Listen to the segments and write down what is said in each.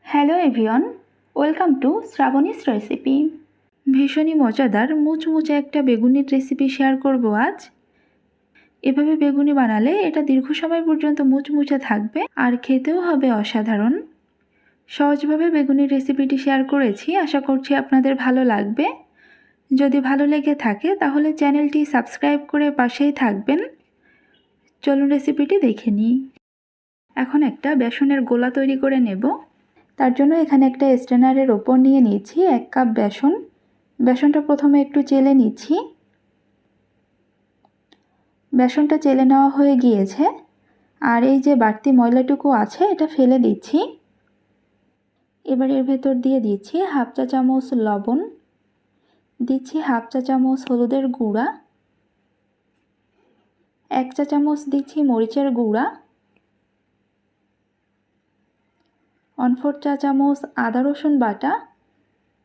Hello everyone, welcome to Shrabani's recipe. ভীষণই মজাদার মুচমুচে একটা বেগুনির রেসিপি শেয়ার করব আজ। এভাবে বেগুনি বানালে এটা দীর্ঘ সময় পর্যন্ত মুচমুচে থাকবে আর খেতেও হবে অসাধারণ। সহজভাবে বেগুনির রেসিপিটি শেয়ার করেছি, আশা করছি আপনাদের ভালো লাগবে। যদি ভালো লেগে থাকে তাহলে চ্যানেলটি সাবস্ক্রাইব করে পাশেই থাকবেন। চলুন রেসিপিটি দেখে নিই। এখন একটা বেসনের গোলা তৈরি করে নেব। তার জন্য এখানে একটা স্ট্রেনারের ওপর নিয়ে নিচ্ছি 1 কাপ বেসন। বেসনটা প্রথমে একটু চেলে নিচ্ছি। বেসনটা চেলে নেওয়া হয়ে গিয়েছে, আর এই যে বাড়তি ময়লাটুকু আছে এটা ফেলে দিচ্ছি। এবার এর ভেতর দিয়ে দিচ্ছি হাফ চা চামচ লবণ, দিচ্ছি হাফ চা চামচ হলুদের গুঁড়া, 1 চা চামচ দিচ্ছি মরিচের গুঁড়া, 1/4 চা চামচ আদা রসুন বাটা।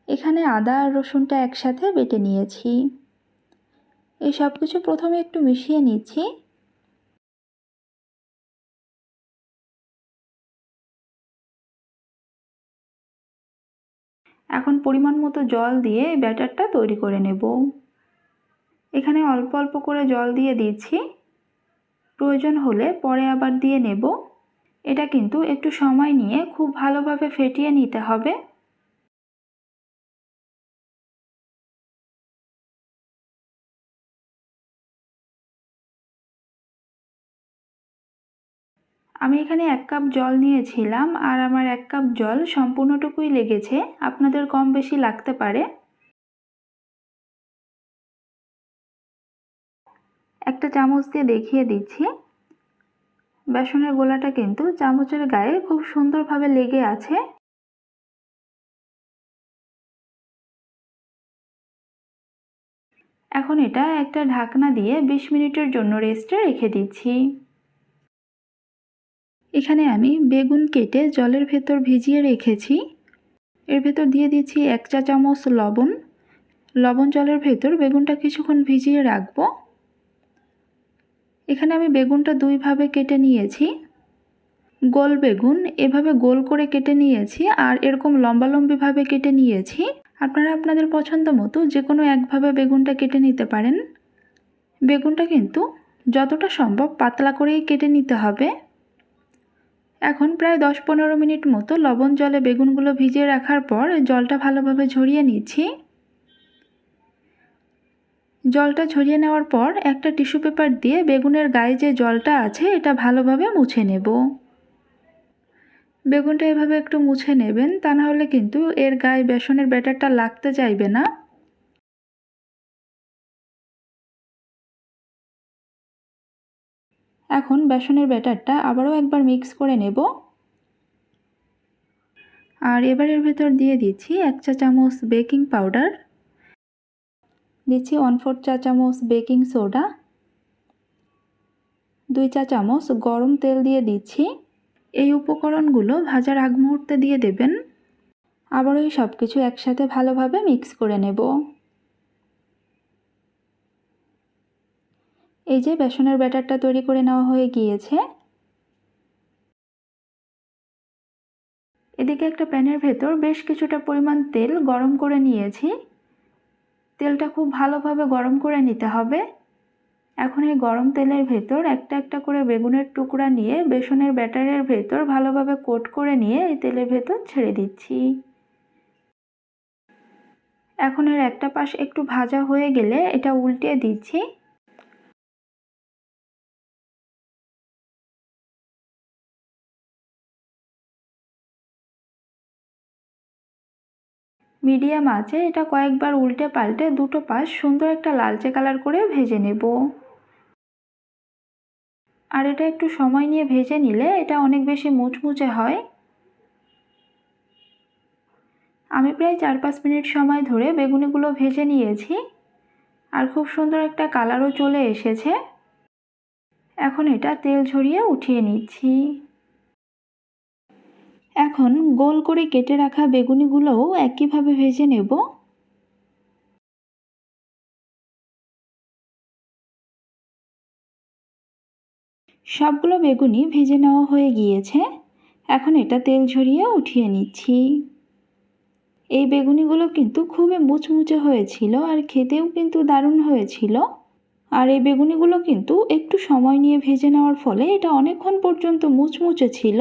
এখানে আদা আর রসুনটা একসাথে বেটে নিয়েছি। এই সব কিছু প্রথমে একটু মিশিয়ে নিচ্ছি। এখন পরিমাণ মতো জল দিয়ে ব্যাটারটা তৈরি করে নেব। এখানে অল্প অল্প করে জল দিয়ে দিচ্ছি, প্রয়োজন হলে পরে আবার দিয়ে নেব। এটা কিন্তু একটু সময় নিয়ে খুব ভালোভাবে ফেটিয়ে নিতে হবে। আমি এখানে 1 কাপ জল নিয়েছিলাম, আর আমার 1 কাপ জল সম্পূর্ণটুকুই লেগেছে, আপনাদের কম বেশি লাগতে পারে। একটা চামচ দিয়ে দেখিয়ে দিচ্ছি। বেসনের গোলাটা কিন্তু চামচের গায়ে খুব সুন্দরভাবে লেগে আছে। এখন এটা একটা ঢাকনা দিয়ে 20 মিনিটের জন্য রেস্টে রেখে দিচ্ছি। এখানে আমি বেগুন কেটে জলের ভেতর ভিজিয়ে রেখেছি। এর ভেতর দিয়ে দিচ্ছি 1 চা চামচ লবণ। লবণ জলের ভেতর বেগুনটা কিছুক্ষণ ভিজিয়ে রাখবো। এখানে আমি বেগুনটা দুইভাবে কেটে নিয়েছি। গোল বেগুন এভাবে গোল করে কেটে নিয়েছি, আর এরকম লম্বালম্বিভাবে কেটে নিয়েছি। আপনারা আপনাদের পছন্দ মতো যে কোনো একভাবে বেগুনটা কেটে নিতে পারেন। বেগুনটা কিন্তু যতটা সম্ভব পাতলা করেই কেটে নিতে হবে। এখন প্রায় 10-15 মিনিট মতো লবণ জলে বেগুনগুলো ভিজিয়ে রাখার পর জলটা ভালোভাবে ঝরিয়ে নিচ্ছি। জলটা ঝরিয়ে নেওয়ার পর একটা টিস্যু পেপার দিয়ে বেগুনের গায়ে যে জলটা আছে এটা ভালোভাবে মুছে নেব। বেগুনটা এভাবে একটু মুছে নেবেন, তা না হলে কিন্তু এর গায়ে বেসনের ব্যাটারটা লাগতে চাইবে না। এখন বেসনের ব্যাটারটা আবারও একবার মিক্স করে নেব। আর এবার এর ভেতর দিয়ে দিচ্ছি 1 চা চামচ বেকিং পাউডার, দিচ্ছি 1/4 চা চামচ বেকিং সোডা, 2 চা চামচ গরম তেল দিয়ে দিচ্ছি। এই উপকরণগুলো ভাজার আগ মুহূর্তে দিয়ে দেবেন। আবারও এই সব কিছু একসাথে ভালোভাবে মিক্স করে নেব। এই যে বেসনের ব্যাটারটা তৈরি করে নেওয়া হয়ে গিয়েছে। এদিকে একটা প্যানের ভেতর বেশ কিছুটা পরিমাণ তেল গরম করে নিয়েছি। তেলটা খুব ভালোভাবে গরম করে নিতে হবে। এখন এই গরম তেলের ভেতর একটা একটা করে বেগুনের টুকরা নিয়ে বেসনের ব্যাটারের ভেতর ভালোভাবে কোট করে নিয়ে এই তেলের ভেতর ছেড়ে দিচ্ছি। এখন এর একটা পাশ একটু ভাজা হয়ে গেলে এটা উল্টিয়ে দিচ্ছি। মিডিয়াম আঁচে এটা কয়েকবার উল্টে পাল্টে দুটো পাশ সুন্দর একটা লালচে কালার করে ভেজে নেব। আর এটা একটু সময় নিয়ে ভেজে নিলে এটা অনেক বেশি মুচমুচে হয়। আমি প্রায় 4-5 মিনিট সময় ধরে বেগুনিগুলো ভেজে নিয়েছি, আর খুব সুন্দর একটা কালারও চলে এসেছে। এখন এটা তেল ঝরিয়ে উঠিয়ে নিচ্ছি। এখন গোল করে কেটে রাখা বেগুনিগুলোও একইভাবে ভেজে নেব। সবগুলো বেগুনি ভেজে নেওয়া হয়ে গিয়েছে। এখন এটা তেল ঝরিয়ে উঠিয়ে নিচ্ছি। এই বেগুনিগুলো কিন্তু খুবই মুচমুচে হয়েছিল আর খেতেও কিন্তু দারুণ হয়েছিল। আর এই বেগুনিগুলো কিন্তু একটু সময় নিয়ে ভেজে নেওয়ার ফলে এটা অনেকক্ষণ পর্যন্ত মুচমুচে ছিল।